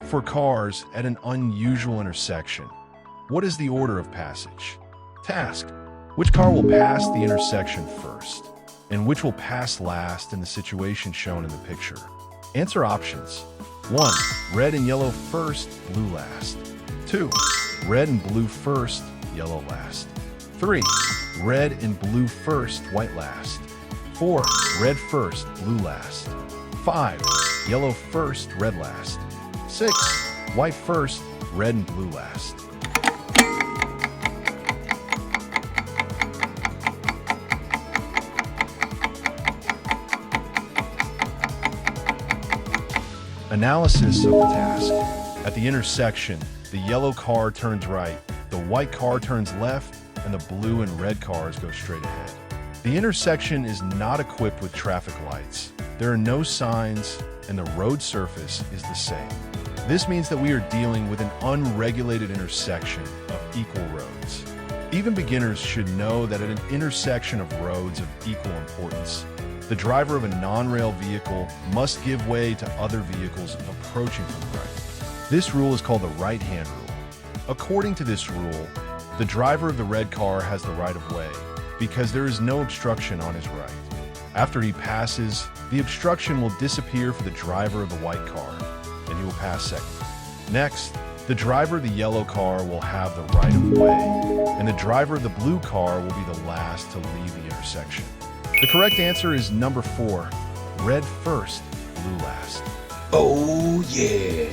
For cars at an unusual intersection, what is the order of passage? Task: which car will pass the intersection first, and which will pass last in the situation shown in the picture? Answer options. 1. Red and yellow first, blue last. 2. Red and blue first, yellow last. 3. Red and blue first, white last. 4. Red first, blue last. 5. Yellow first, red last. 6. White first, red and blue last. Analysis of the task. At the intersection, the yellow car turns right, the white car turns left, and the blue and red cars go straight ahead. The intersection is not equipped with traffic lights. There are no signs, and the road surface is the same. This means that we are dealing with an unregulated intersection of equal roads. Even beginners should know that at an intersection of roads of equal importance, the driver of a non-rail vehicle must give way to other vehicles approaching from the right. This rule is called the right-hand rule. According to this rule, the driver of the red car has the right of way because there is no obstruction on his right. After he passes, the obstruction will disappear for the driver of the white car, and he will pass second. Next, the driver of the yellow car will have the right of way, and the driver of the blue car will be the last to leave the intersection. The correct answer is number 4, red first, blue last. Oh yeah!